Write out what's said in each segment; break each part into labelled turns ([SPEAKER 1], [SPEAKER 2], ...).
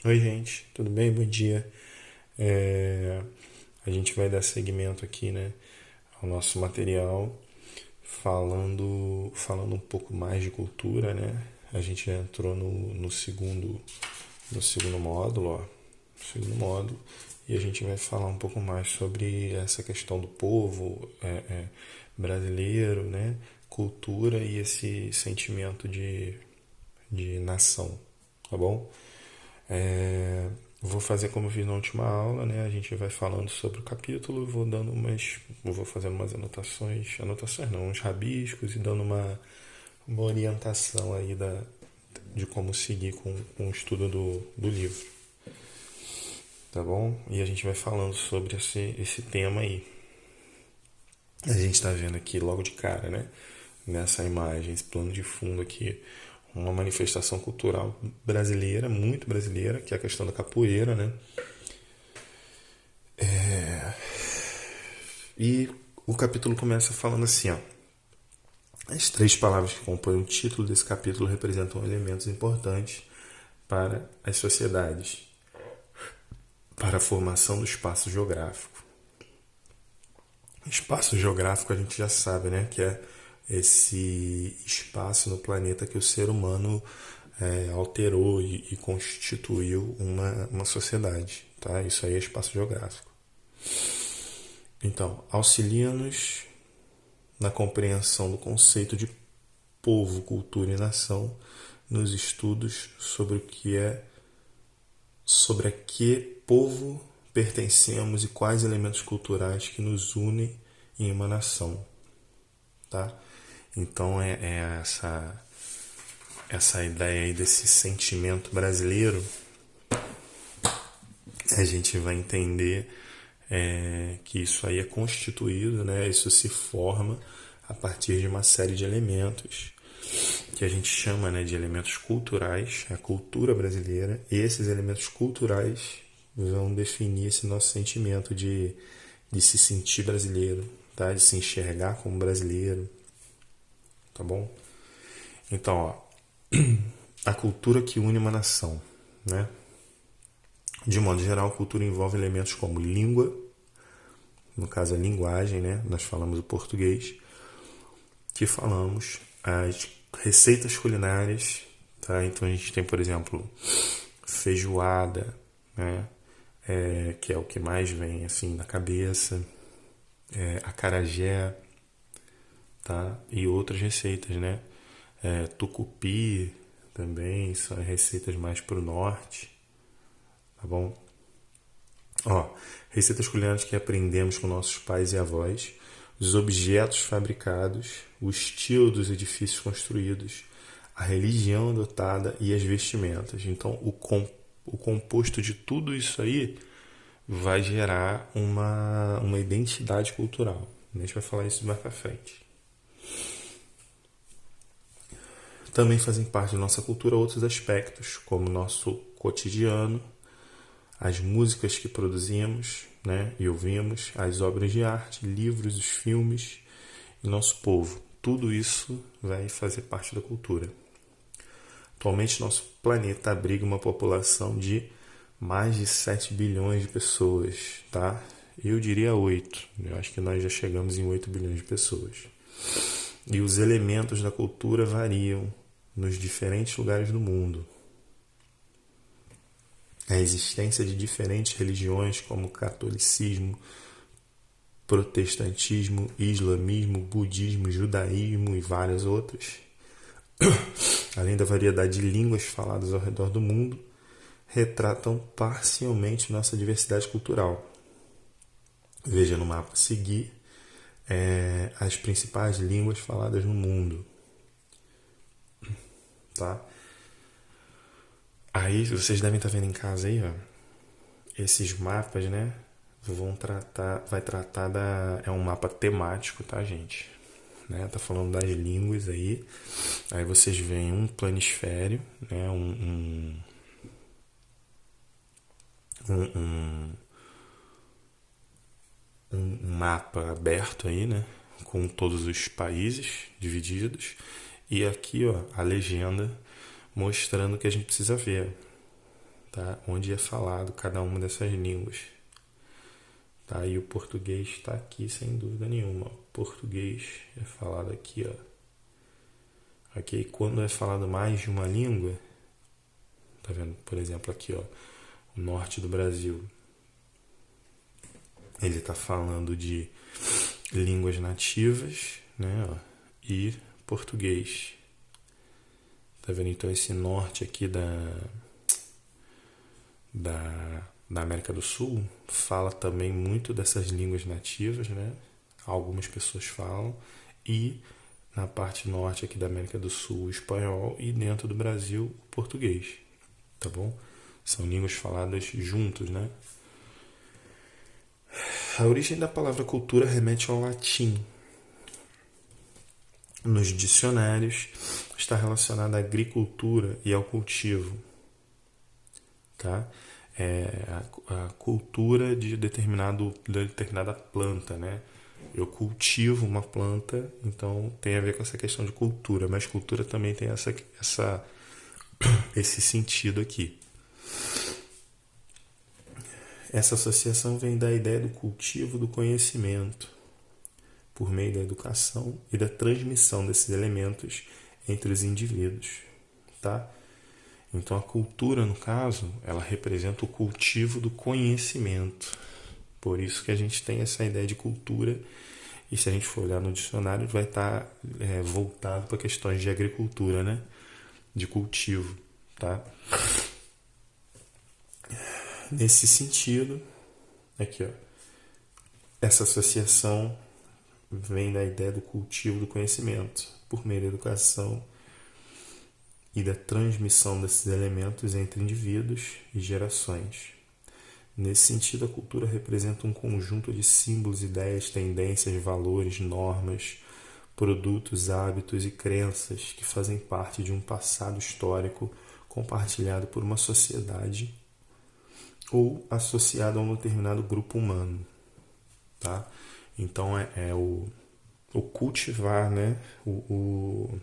[SPEAKER 1] Oi, gente, tudo bem? Bom dia. É, a gente vai dar seguimento aqui, né, ao nosso material, falando um pouco mais de cultura, né? A gente já entrou no segundo módulo, ó, segundo módulo, e a gente vai falar um pouco mais sobre essa questão do povo brasileiro, né? Cultura e esse sentimento de nação, tá bom? É, vou fazer como eu fiz na última aula, né? A gente vai falando sobre o capítulo, vou fazendo umas anotações não, uns rabiscos e dando uma orientação aí de como seguir com o estudo do livro, tá bom? E a gente vai falando sobre esse tema aí. A gente está vendo aqui logo de cara, né? Nessa imagem, esse plano de fundo aqui, uma manifestação cultural brasileira, muito brasileira, que é a questão da capoeira, né? E o capítulo começa falando assim, ó. As três palavras que compõem o título desse capítulo representam elementos importantes para as sociedades, para a formação do espaço geográfico. Espaço geográfico a gente já sabe, né? Que é esse espaço no planeta que o ser humano alterou e constituiu uma sociedade, tá? Isso aí é espaço geográfico. Então, auxilia-nos na compreensão do conceito de povo, cultura e nação nos estudos sobre a que povo pertencemos e quais elementos culturais que nos unem em uma nação, tá? Então é essa ideia aí desse sentimento brasileiro, a gente vai entender que isso aí é constituído, né? Isso se forma a partir de uma série de elementos que a gente chama, né, de elementos culturais, a cultura brasileira. E esses elementos culturais vão definir esse nosso sentimento de se sentir brasileiro, tá? De se enxergar como brasileiro, tá bom? Então, ó, a cultura que une uma nação, né? De modo geral, a cultura envolve elementos como língua, no caso a linguagem, né? Nós falamos o português, que falamos as receitas culinárias, tá? Então a gente tem, por exemplo, feijoada, né? Que é o que mais vem assim na cabeça, acarajé, tá? E outras receitas, né? Tucupi também são receitas mais pro norte, tá bom? Ó, receitas culinárias que aprendemos com nossos pais e avós, os objetos fabricados, o estilo dos edifícios construídos, a religião adotada e as vestimentas. Então, o composto de tudo isso aí vai gerar uma identidade cultural. A gente vai falar isso mais pra frente. Também fazem parte da nossa cultura outros aspectos, como o nosso cotidiano, as músicas que produzimos, né, e ouvimos, as obras de arte, livros, os filmes e nosso povo. Tudo isso vai fazer parte da cultura. Atualmente, nosso planeta abriga uma população de mais de 7 bilhões de pessoas, tá? Eu diria 8. Eu acho que nós já chegamos em 8 bilhões de pessoas. E os elementos da cultura variam nos diferentes lugares do mundo. A existência de diferentes religiões como catolicismo, protestantismo, islamismo, budismo, judaísmo e várias outras, além da variedade de línguas faladas ao redor do mundo, retratam parcialmente nossa diversidade cultural. Veja no mapa a seguir as principais línguas faladas no mundo, tá? Aí vocês devem estar vendo em casa aí, ó, esses mapas, né? Vai tratar é um mapa temático, tá, gente? Né? Tá falando das línguas aí. Aí vocês veem um planisfério, né? Um, um mapa aberto aí, né? Com todos os países divididos. E aqui, ó, a legenda mostrando o que a gente precisa ver, tá? Onde é falado cada uma dessas línguas. Tá? E o português está aqui sem dúvida nenhuma. O português é falado aqui, ó. Ok? Quando é falado mais de uma língua, tá vendo? Por exemplo, aqui, ó, o norte do Brasil. Ele está falando de línguas nativas, né? Ó, e português. Tá vendo? Então esse norte aqui da América do Sul fala também muito dessas línguas nativas, né? Algumas pessoas falam. E na parte norte aqui da América do Sul, o espanhol, e dentro do Brasil, o português, tá bom? São línguas faladas juntos, né? A origem da palavra cultura remete ao latim. Nos dicionários, está relacionada à agricultura e ao cultivo, tá? A cultura de determinada planta, né? Eu cultivo uma planta, então tem a ver com essa questão de cultura, mas cultura também tem esse sentido aqui. Essa associação vem da ideia do cultivo do conhecimento, por meio da educação e da transmissão desses elementos entre os indivíduos, tá? Então a cultura, no caso, ela representa o cultivo do conhecimento. Por isso que a gente tem essa ideia de cultura, e se a gente for olhar no dicionário, vai estar voltado para questões de agricultura, né? De cultivo, tá? Nesse sentido, aqui, ó, essa associação vem da ideia do cultivo do conhecimento, por meio da educação e da transmissão desses elementos entre indivíduos e gerações. Nesse sentido, a cultura representa um conjunto de símbolos, ideias, tendências, valores, normas, produtos, hábitos e crenças que fazem parte de um passado histórico compartilhado por uma sociedade ou associado a um determinado grupo humano, tá? Então é o cultivar, né? Como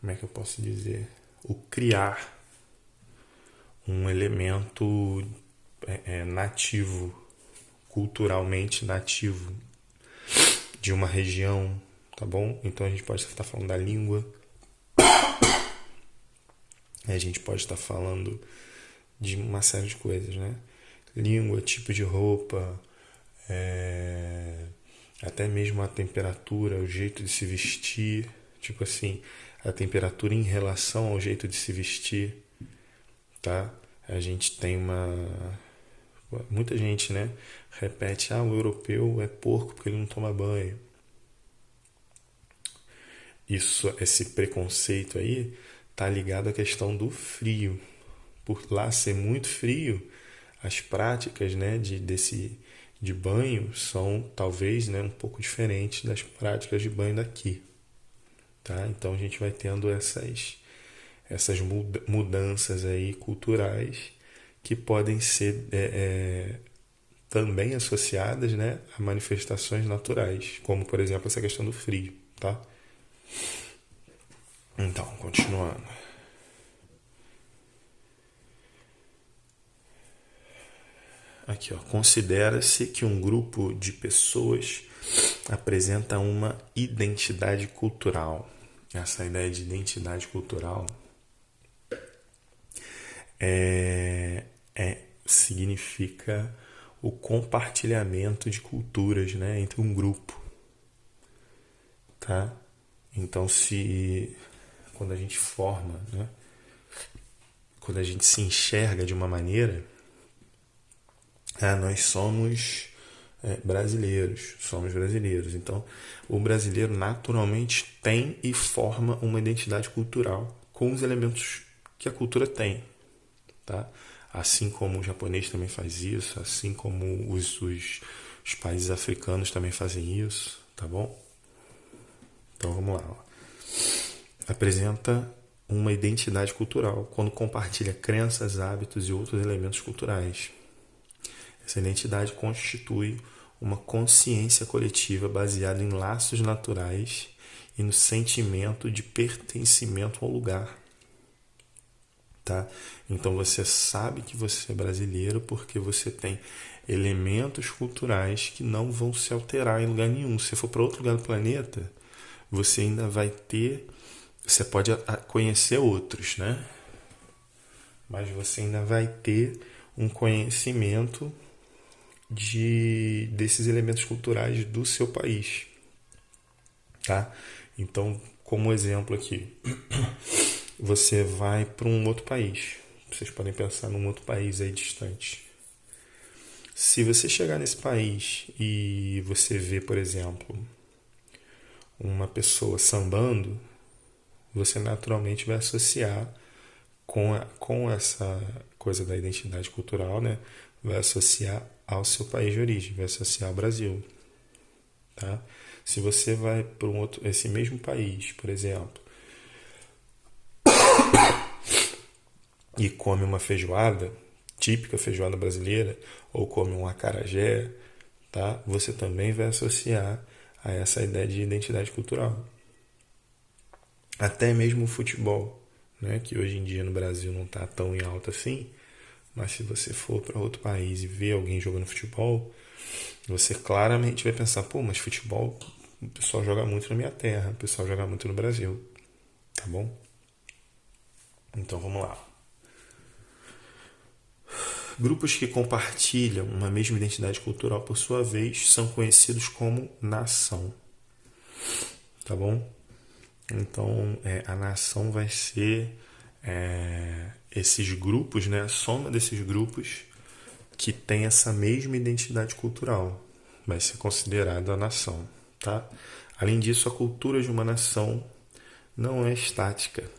[SPEAKER 1] é que eu posso dizer? O criar um elemento nativo, culturalmente nativo de uma região, tá bom? Então a gente pode estar falando da língua, a gente pode estar falando de uma série de coisas, né? Língua, tipo de roupa, até mesmo a temperatura, o jeito de se vestir, tipo assim, a temperatura em relação ao jeito de se vestir, tá? A gente tem muita gente, né, repete, o europeu é porco porque ele não toma banho. Esse preconceito aí tá ligado à questão do frio. Por lá ser muito frio, as práticas, né, de banho são talvez, né, um pouco diferentes das práticas de banho daqui, tá? Então a gente vai tendo essas mudanças aí culturais que podem ser também associadas, né, a manifestações naturais, como por exemplo essa questão do frio, tá? Então, continuando. Aqui, ó, considera-se que um grupo de pessoas apresenta uma identidade cultural. Essa ideia de identidade cultural significa o compartilhamento de culturas, né, entre um grupo, tá? Então, quando a gente forma, né, quando a gente se enxerga de uma maneira, nós somos somos brasileiros. Então, o brasileiro naturalmente tem e forma uma identidade cultural com os elementos que a cultura tem, tá? Assim como o japonês também faz isso, assim como os países africanos também fazem isso, tá bom? Então vamos lá. Ó. Apresenta uma identidade cultural quando compartilha crenças, hábitos e outros elementos culturais. Essa identidade constitui uma consciência coletiva baseada em laços naturais e no sentimento de pertencimento ao lugar. tá? Então você sabe que você é brasileiro porque você tem elementos culturais que não vão se alterar em lugar nenhum. Se você for para outro lugar do planeta, você ainda vai ter, você pode conhecer outros, né? Mas você ainda vai ter um conhecimento desses elementos culturais do seu país, tá? Então, como exemplo aqui, você vai para um outro país. Vocês podem pensar num outro país aí distante. Se você chegar nesse país e você vê, por exemplo, uma pessoa sambando, você naturalmente vai associar com essa coisa da identidade cultural, né? Vai associar ao seu país de origem, vai associar ao Brasil, tá? Se você vai para esse mesmo país, por exemplo, e come uma feijoada, típica feijoada brasileira, ou come um acarajé, tá? Você também vai associar a essa ideia de identidade cultural. Até mesmo o futebol, né? Que hoje em dia no Brasil não está tão em alta assim, mas se você for para outro país e ver alguém jogando futebol, você claramente vai pensar, pô, mas futebol o pessoal joga muito na minha terra, o pessoal joga muito no Brasil, tá bom? Então vamos lá. Grupos que compartilham uma mesma identidade cultural, por sua vez, são conhecidos como nação, tá bom? Então a nação vai ser esses grupos, né? A soma desses grupos que tem essa mesma identidade cultural vai ser considerada a nação, tá? Além disso, a cultura de uma nação não é estática.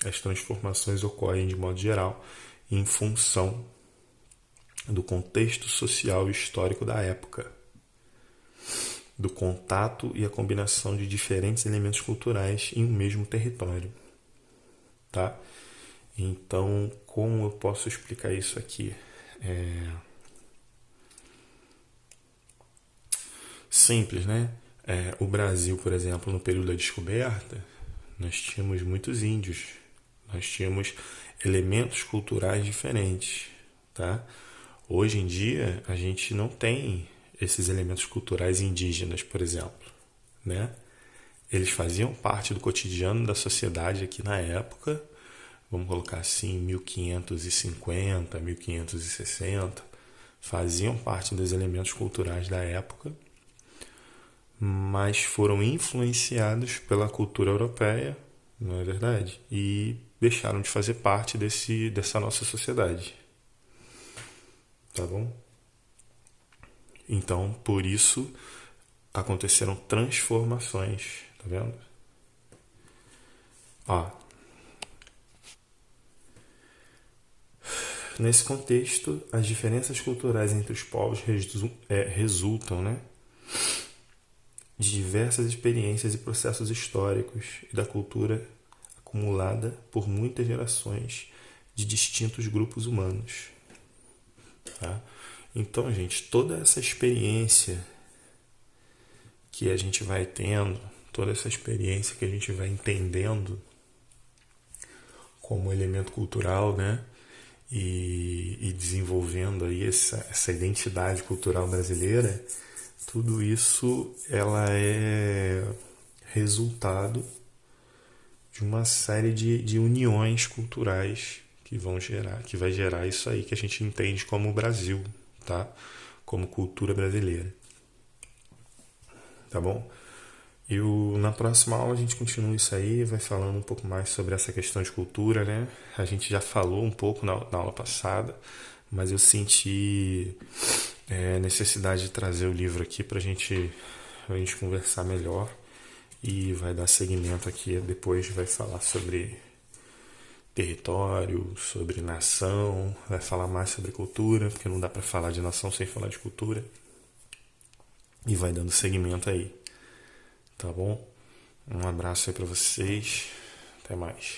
[SPEAKER 1] As transformações ocorrem de modo geral em função do contexto social e histórico da época, do contato e a combinação de diferentes elementos culturais em um mesmo território, tá? Então, como eu posso explicar isso aqui? Simples, né? O Brasil, por exemplo, no período da descoberta, nós tínhamos muitos índios, nós tínhamos elementos culturais diferentes, tá? Hoje em dia, a gente não tem esses elementos culturais indígenas, por exemplo, né? Eles faziam parte do cotidiano da sociedade aqui na época, vamos colocar assim, 1550, 1560, faziam parte dos elementos culturais da época, mas foram influenciados pela cultura europeia, não é verdade? E deixaram de fazer parte dessa nossa sociedade. Tá bom? Então, por isso, aconteceram transformações, tá vendo? Ó, nesse contexto, as diferenças culturais entre os povos resultam, né, de diversas experiências e processos históricos e da cultura acumulada por muitas gerações de distintos grupos humanos. Tá? Então, gente, toda essa experiência que a gente vai tendo, toda essa experiência que a gente vai entendendo como elemento cultural, né? E desenvolvendo aí essa identidade cultural brasileira, tudo isso ela é resultado de uma série de uniões culturais que vai gerar isso aí que a gente entende como Brasil, tá? Como cultura brasileira. Tá bom? E na próxima aula a gente continua isso aí, vai falando um pouco mais sobre essa questão de cultura, né? A gente já falou um pouco na aula passada, mas eu senti necessidade de trazer o livro aqui pra gente conversar melhor e vai dar seguimento aqui. Depois vai falar sobre território, sobre nação, vai falar mais sobre cultura, porque não dá pra falar de nação sem falar de cultura. E vai dando seguimento aí. Tá bom? Um abraço aí pra vocês. Até mais.